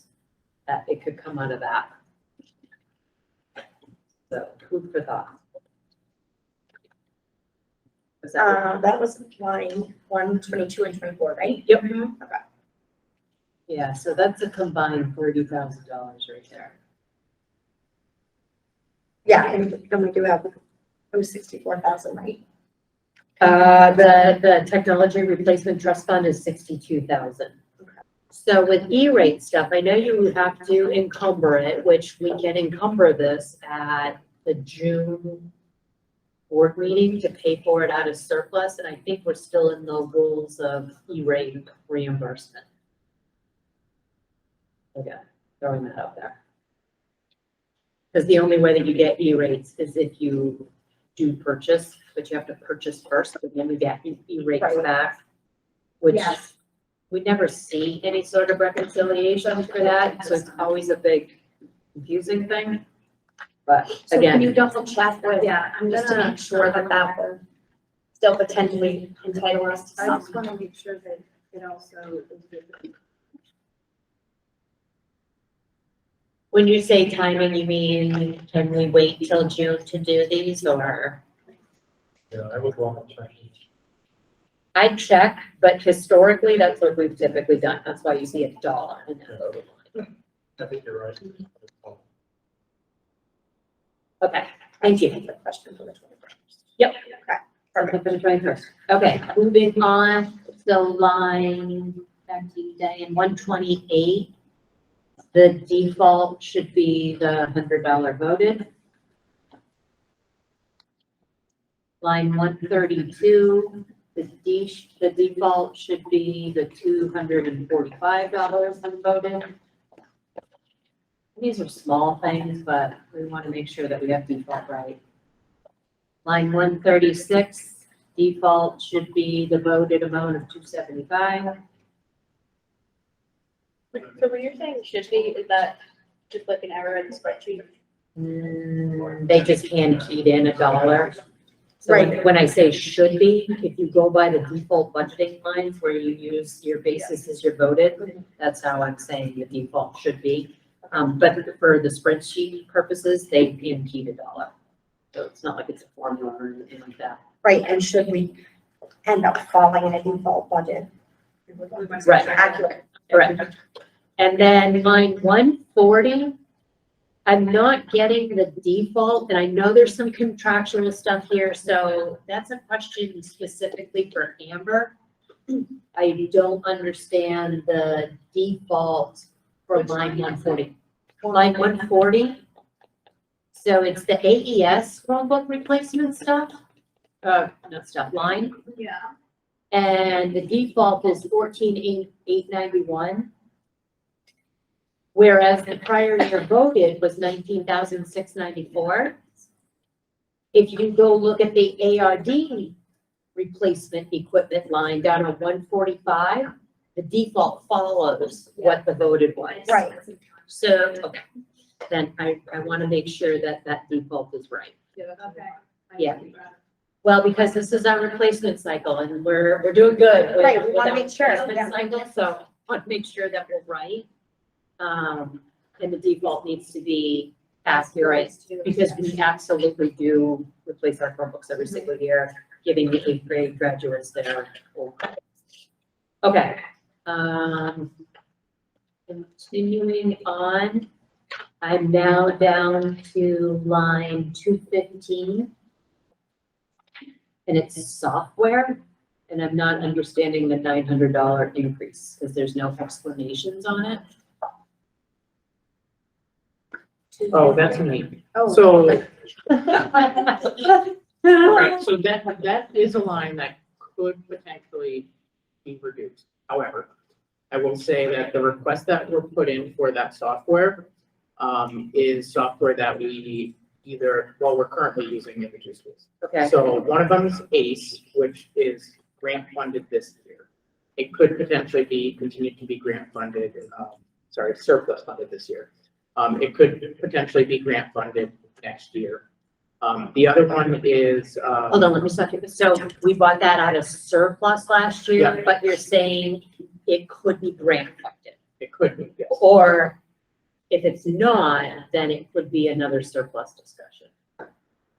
That it could come out of that. So food for thought. Was that- That was line 122 and 24, right? Yep. Okay. Yeah, so that's a combined $30,000 right there. Yeah, and we do have, it was 64,000, right? The technology replacement trust fund is 62,000. So with E-rate stuff, I know you have to encumber it, which we can encumber this at the June board meeting to pay for it out of surplus, and I think we're still in the rules of E-rate reimbursement. Okay, throwing that out there. Because the only way that you get E-rates is if you do purchase, but you have to purchase first, but then we get E-rates Right. back, which Yes. we never see any sort of reconciliation for that, so it's always a big confusing thing. But So can you again, double check with, Yeah, I'm just to gonna- make sure that that will still potentially entitle us to I just something? want to make sure that it also is good. when you say timing, you mean, can we wait till June to do these, or? Yeah, I would want to check. I'd check, but historically, that's what we've typically done, that's why you see $1 in that voted line. I think you're right. Okay, thank you. The question for the 21st. Yep. Okay. Perfect for the 21st. Okay, moving on, so line, back to you, Diane, 128. The default should be the $100 voted. Line 132, the default should be the $245 unvoted. These are small things, but we want to make sure that we have default right. Line 136, default should be the voted amount of $275. So when you're saying should be, is that just like an error in the spreadsheet? They just hand keyed in $1. So Right. when I say should be, if you go by the default budgeting lines where you use your basis as your voted, that's how I'm saying the default should be. But for the spreadsheet purposes, they impede it all up. So it's not like it's a formula or anything like that. Right, and should we end up falling in a default budget? Right. Accurate. Correct. And then line 140, I'm not getting the default, and I know there's some contractual stuff here, so that's a question specifically for Amber. I don't understand the default for line 140. Line 140, so it's the AES Chromebook replacement stuff, not stuff, line. Yeah. And the default is 14,891. Whereas the prior year voted was 19,694. If you go look at the ARD replacement equipment line down on 145, the default follows what the voted was. Right. So, okay, then I want to make sure that that default is right. Okay. Yeah. Well, because this is our replacement cycle and we're doing good. with- Right, we wanna with our make sure, replacement yeah. cycle, so I want to make sure that we're right. And the default needs to be accurate because we absolutely do replace our Chromebooks every single year, giving the 8th grade graduates their full credits. Okay, continuing on, I'm now down to line 215. And it's software, and I'm not understanding the $900 increase because there's no explanations on it. Oh, that's me. Oh. So, right, so that is a line that could potentially be reduced. However, I will say that the request that were put in for that software is software that we we're currently using in the two schools. Okay, So one of them is ACE, which is grant funded this year. It could potentially continue to be grant funded, surplus funded this year. It could potentially be grant funded next year. The other one is, hold on, let me stop you. So we bought that out of surplus last year, Yeah. but you're saying it could be grant funded. it could be, yes. Or if it's not, then it could be another surplus discussion.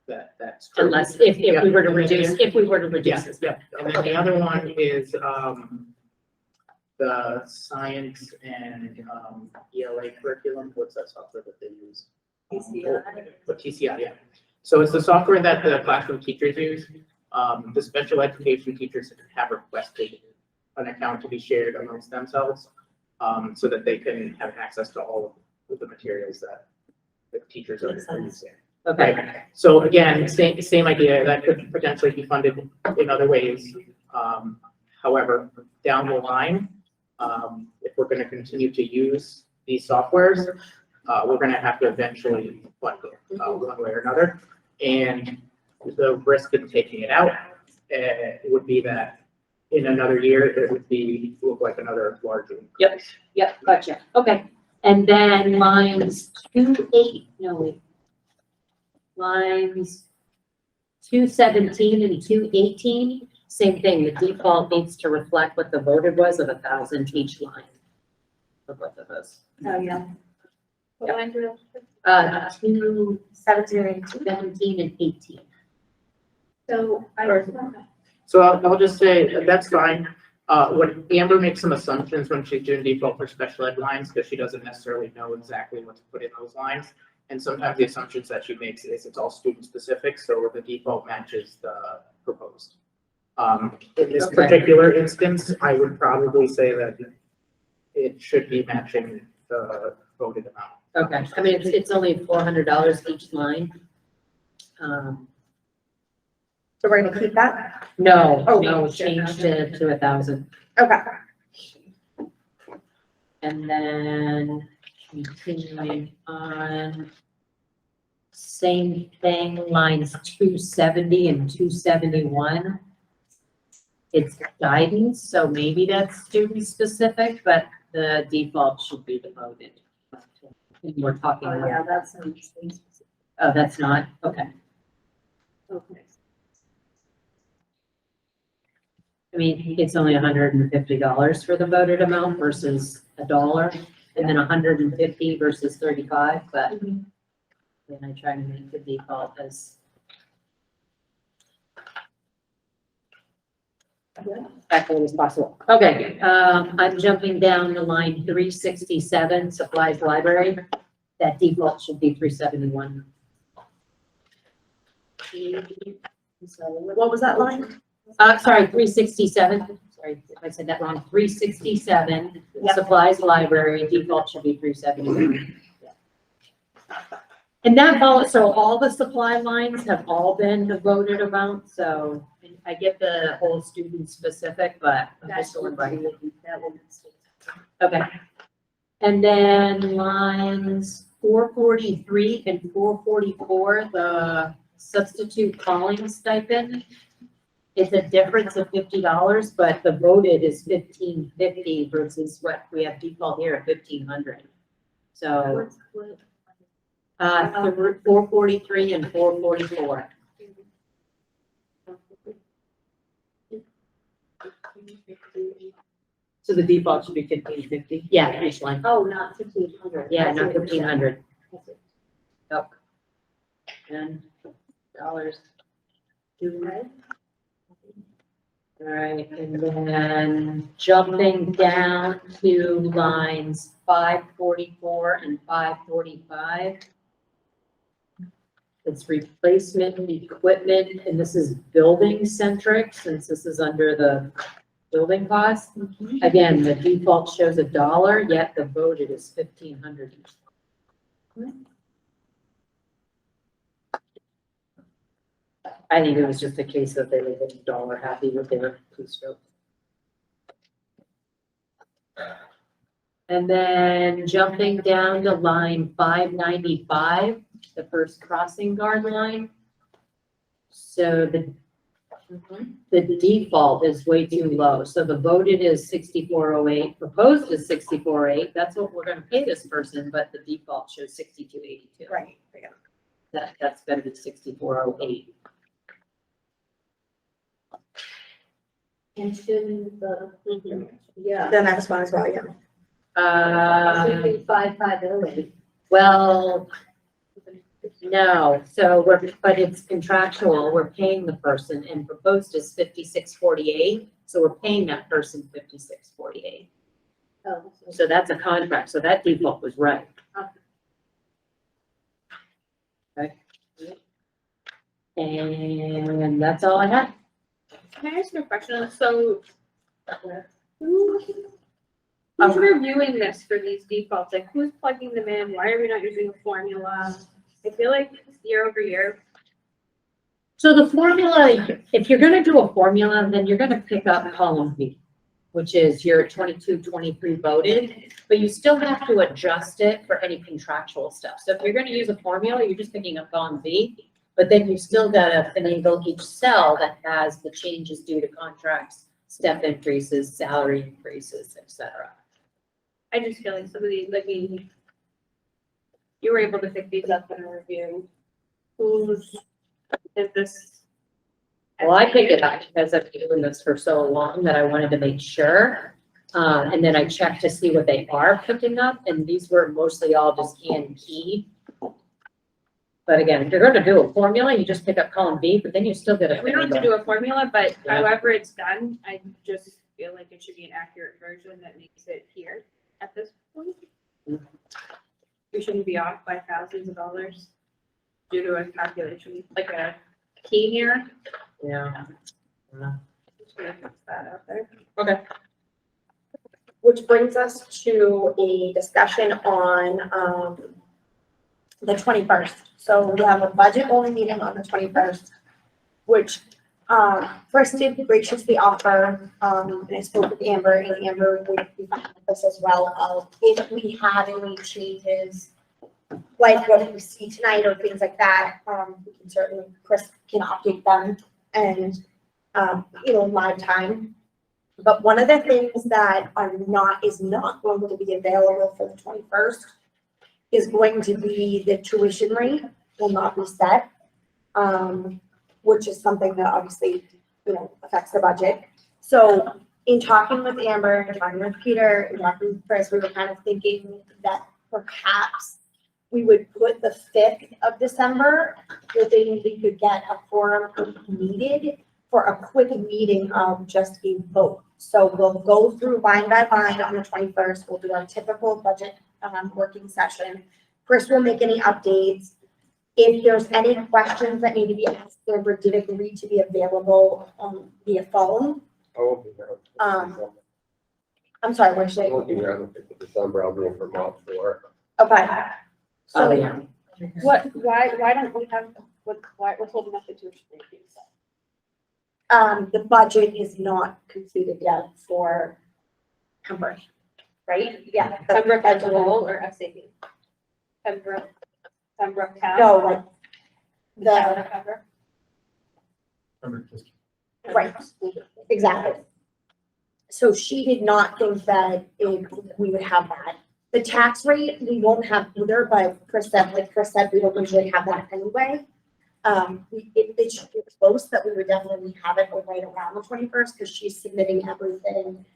That's true. Unless, if Yeah. we were to reduce, Yeah, this. yeah. And then the other one is, the science and, ELA curriculum. What's that software that they use? TCI, yeah. So it's the software that the classroom teachers use. The special education teachers have requested an account to be shared amongst themselves, so that they can have access to all of the materials that the teachers are using. Okay, Right. So again, same idea, that could potentially be funded in other ways. However, down the line, if we're gonna continue to use these softwares, we're gonna have to eventually fund it, one way or another. And the risk of taking it out, would be that in another year, it would look like another large increase. yep, gotcha. Okay. And then lines 217 and 218, same thing. The default needs to reflect what the voted was of 1,000 each line. For both of those. Oh, yeah. What lines are those? 217 and 18. So So I'll just say, that's fine. When Amber makes some assumptions when she's doing default for special ed lines, because she doesn't necessarily know exactly what to put in those lines. And sometimes the assumptions that she makes is it's all student specific, so the default matches the proposed. In this Okay. particular instance, I would probably say that it should be matching the voted amount. Okay, I mean, it's only $400 each line. So we're gonna keep that? No, Oh, no, change to 1,000. Okay. And then continuing on, same thing, lines 270 and 271. It's guidance, so maybe that's student specific, but the default should be devoted. And we're talking Oh, yeah, about, that's. oh, that's not, okay. Okay. I mean, it's only $150 for the voted amount versus $1. and then 150 versus 35, but then I try to make the default as accurate as possible. Okay, I'm jumping down to line 367, supplies library. That default should be 371. What was that line? Sorry, 367. Sorry if I said that wrong. 367, Yep. supplies library, default should be 371. And that follows, so all the supply lines have all been the voted amount, so I get the whole student specific, but I'm just going by. Okay. And then lines 443 and 444, the substitute calling stipend is a difference of $50, but the voted is $1,550 versus what we have default here at $1,500. So 443 and 444. So the default should be 1550. Yeah, each line. Oh, not 1,500. Yeah, not 1,500. Yep. And dollars. All right, and then jumping down to lines 544 and 545. It's replacement equipment, and this is building centric, since this is under the building cost. Again, the default shows $1, yet the voted is 1,500. I think it was just a case that they were $1 happy with their keystroke. And then jumping down to line 595, the first crossing guard line. So the default is way too low. So the voted is 6408, proposed is 6408. That's what we're gonna pay this person, but the default shows 6282. Right. That's better than 6408. And shouldn't the, yeah. The next one as well, yeah. Should be 5,508. Well, no, so but it's contractual, we're paying the person, and proposed is 5648, so we're paying that person 5648. Oh, So that's a contract, so that default was right. Okay. And that's all I have. Can I ask you a question? So, who's reviewing this for these defaults? Like, who's plugging them in? Why are we not using a formula? I feel like year over year. So the formula, if you're gonna do a formula, then you're gonna pick up column B, which is your 22, 23 voted, but you still have to adjust it for any contractual stuff. So if you're gonna use a formula, you're just picking up column B, but then you still gotta finagle each cell that has the changes due to contracts, step increases, salary increases, et cetera. I just feel like some of these, like, you were able to pick these up in a review. Who's, is this? Well, I picked it up because I've been doing this for so long that I wanted to make sure. And then I checked to see what they are picking up, and these were mostly all just hand key. But again, if you're gonna do a formula, you just pick up column B, but then you still get a. We don't have to do a formula, but Yeah. however it's done, I just feel like it should be an accurate version that makes it here at this point. We shouldn't be off by thousands of dollars due to a calculation, like a key here. Yeah. Just gonna fix that out there. Okay. Which brings us to a discussion on, the 21st. So we have a budget only meeting on the 21st, which, first did graciously offer, and I spoke with Amber, and Amber would be fine with this as well, of if we have any changes, like what we see tonight or things like that, we can certainly, Chris can update them and, in live time. But one of the things that is not going to be available for the 21st is going to be the tuition rate will not be set, which is something that obviously, affects the budget. So in talking with Amber, and talking with Peter, and talking with Chris, we were kind of thinking that perhaps we would put the 5th of December, that we could get a forum needed for a quick meeting of just a vote. So we'll go through line by line on the 21st. We'll do our typical budget working session. Chris will make any updates. If there's any questions that need to be asked, Amber did agree to be available via phone. I won't be there. I'm sorry, where's I she? won't be there on the 5th of December. I'll be in Vermont for. Okay. Oh, So yeah. Why don't we have, what's holding up the tuition increase? the budget is not completed yet for Pembroke, right? Yeah. the Pembroke as a budget. whole or SAB? Pembroke town? No, like Town the, of Pembroke? right, exactly. So she did not think that we would have that. The tax rate, we won't have either, but Chris said, we don't usually have that anyway. It should be close that we would definitely have it right around the 21st, because she's submitting everything,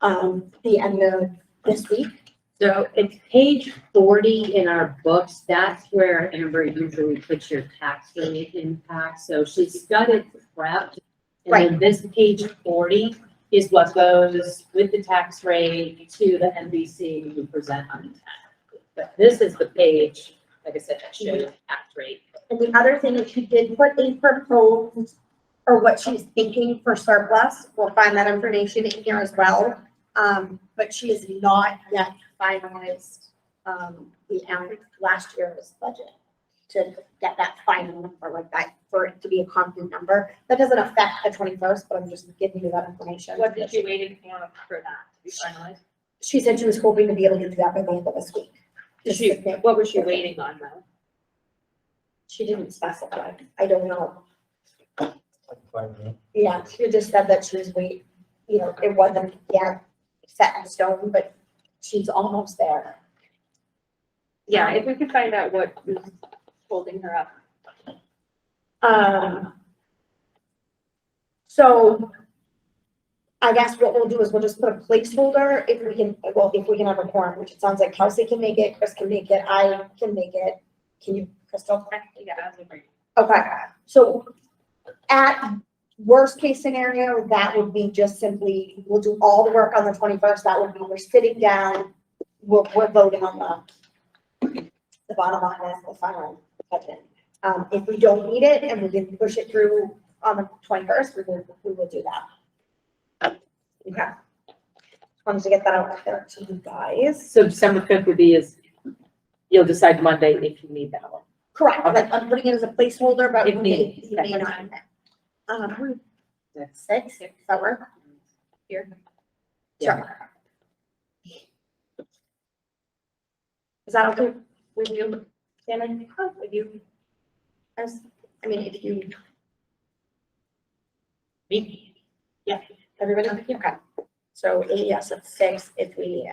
the end of this week. So it's page 40 in our books. That's where Amber usually puts your tax rate impact. So she's got it prepped. And then this page 40 is what goes with the tax rate to the NBC who present on the tax. But this is the page, like I said, that shows the tax rate. And the other thing is she did put a proposed, or what she's thinking for surplus. We'll find that information in here as well. But she has not yet finalized, last year's budget to get that final number like that, for it to be a constant number. That doesn't affect the 21st, but I'm just giving you that information. What did you waiting for that to be finalized? She said she was hoping to be able to do that by the end of this week. What was she waiting on though? She didn't specify. I don't know. Yeah, she just said that she was it wasn't yet set in stone, but she's almost there. Yeah, if we could find out what is holding her up. So I guess what we'll do is we'll just put a placeholder if we can have a quorum, which it sounds like Kelsey can make it, Chris can make it, I can make it. Can you, Crystal? Yeah, as of right Okay, so at worst case scenario, that would be just simply, we'll do all the work on the 21st. That would be, we're sitting down, we're voting on the bottom line, the final budget. If we don't need it and we can push it through on the 21st, we will do that. Okay. Wanted to get that out there to you guys. So December 5th would be you'll decide Monday if you need that one. Correct, like I'm putting it as a placeholder, but If we needed. may not. Six, that work? here. Sure. Is that okay with you, Shannon? With you? If you, Me? yeah, everybody, okay. So yes, it's 6 if we,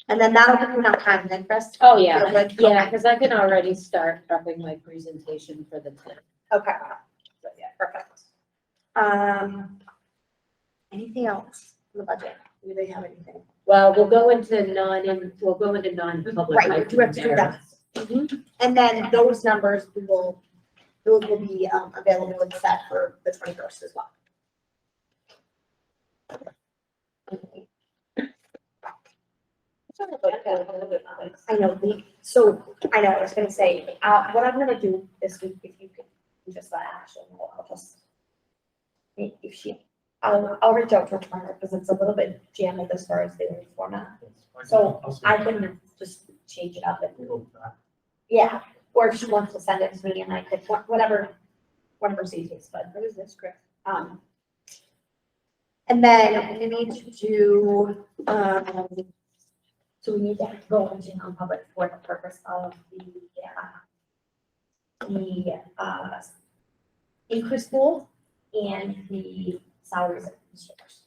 and then that'll give you enough time, then, Chris? Oh, yeah. Feel good? Yeah, because I can already start prepping my presentation for the 10th. Okay. So, yeah, perfect. Anything else in the budget? Do they have anything? Well, we'll go into non-public. Right, we do have to do that. And then those numbers, those will be available and set for the 21st as well. I know, I was gonna say, what I'm gonna do this week, if you can just let Ashley know, I'll reach out to her tomorrow, because it's a little bit jammed as far as the format. So I can just change it up and, yeah, or if she wants to send it to me and I could, whatever's easiest, but what is this, Chris? And then we need to do, so we need to go into non-public for the purpose of the increase goal and the salaries of instructors.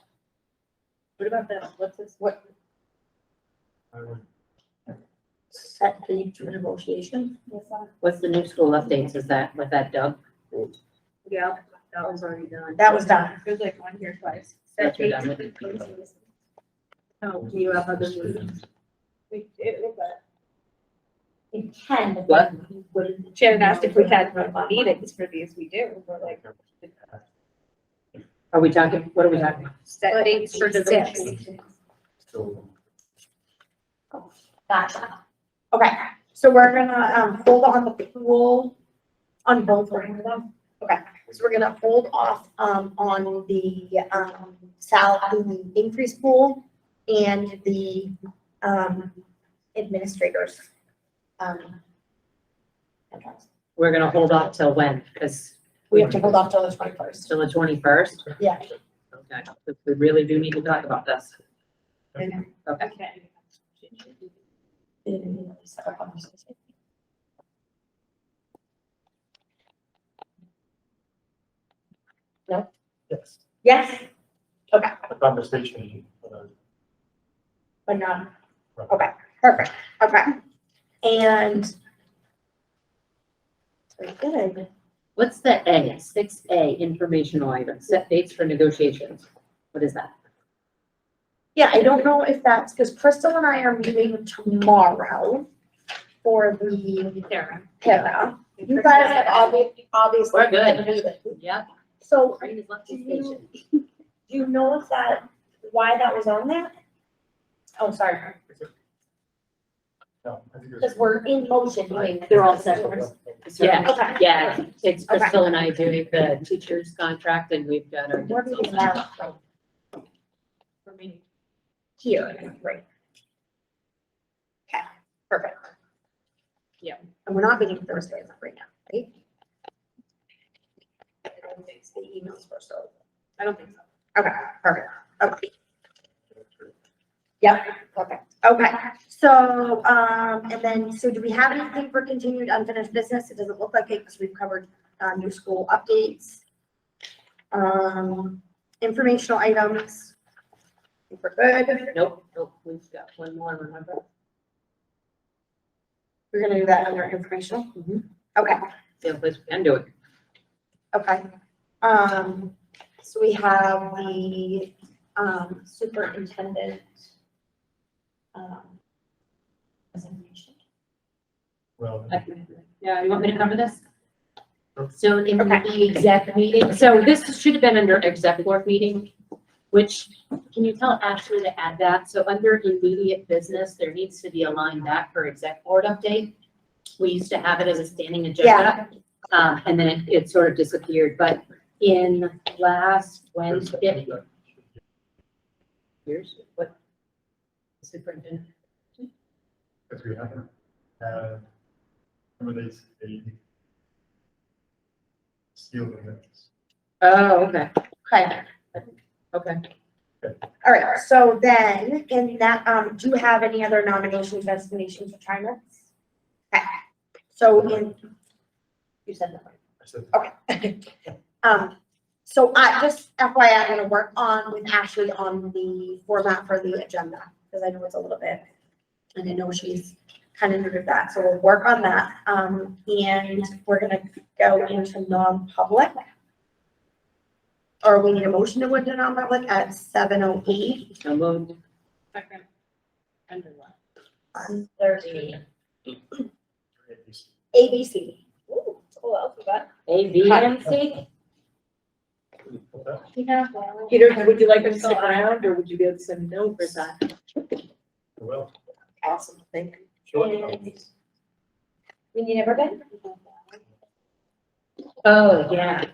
What about that? What's this? What set the negotiation? What's the new school updates? Is that, was that Doug? Yeah. That was already done. That was done. There's like one here twice. That's what I'm looking Oh, do you have other meetings? We did, but We can. What? Shannon asked if we had meetings for these, we do, we're like. Are we talking, what are we talking about? Set dates for Six. development. So, Gotcha. Okay, so we're gonna, hold on the pool on both of them. Okay, so we're gonna hold off, on the, the increase pool and the, administrators. Contracts. We're gonna hold off till when? Because We have to hold off till the 21st. till the 21st? Yeah. Okay, we really do need to talk about this. Okay. yes, Yes? Okay, a conversation, but not, okay, perfect, okay. And very good. What's the A, 6A, informational items, set dates for negotiations? What is that? Yeah, I don't know if that's, because Crystal and I are meeting tomorrow for the para. You guys have obviously. We're good. been meeting. Yep. So Train is left do the you, station. do you know if that, why that was on there? Oh, sorry, no, I think because we're in motion doing. They're all separate. Yeah, Okay. yeah, it's Crystal and I doing the teacher's contract and we've got our. We're meeting that, so. For me. Here, right. Okay, perfect. Yeah. And we're not meeting Thursday right now, right? I don't think the emails were so. I don't think so. Okay, perfect, okay. Yep, perfect, okay, so, and then, so do we have anything for continued unfinished business? It doesn't look like it, because we've covered, new school updates. Informational items. I think we're good, Nope, we've got one more, remember? we're gonna do that under informational, Mhm. okay. Yeah, please, we can do it. Okay, so we have the, superintendent. Presentation. well, Yeah, you want me to cover this? Sure. So in Okay. the exec meeting, so this should have been under exec board meeting, which, can you tell Ashley to add that? So under immediate business, there needs to be a line back for exec board update. We used to have it as a standing agenda. And then it sort of disappeared, but in last Wednesday. Here's what? Superintendent. because we haven't had, some of these, steel limits. Oh, okay, Okay, okay. all right, so then, in that, do you have any other nominations, designations, retirements? Okay, so in, you said that, I said, okay. So I, just FYI, I'm gonna work on with Ashley on the format for the agenda, because I know it's a little bit, and I know she's kind of new to that, so we'll work on that. And we're gonna go into non-public. Or we need a motion to go into non-public at 7:08. So moved. Second. On Thursday. ABC. ABC. Ooh, it's a whole alphabet. A, B, and C? Peter, would you like us to stick around or would you be able to send a note for that? Well, Awesome, thank you. sure. We need everybody? Oh, yeah.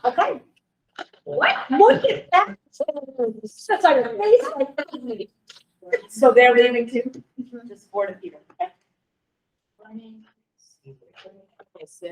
Okay. What? Look at that. That's our face. So they're leaving too? Just Board of Peter. Okay. Okay, so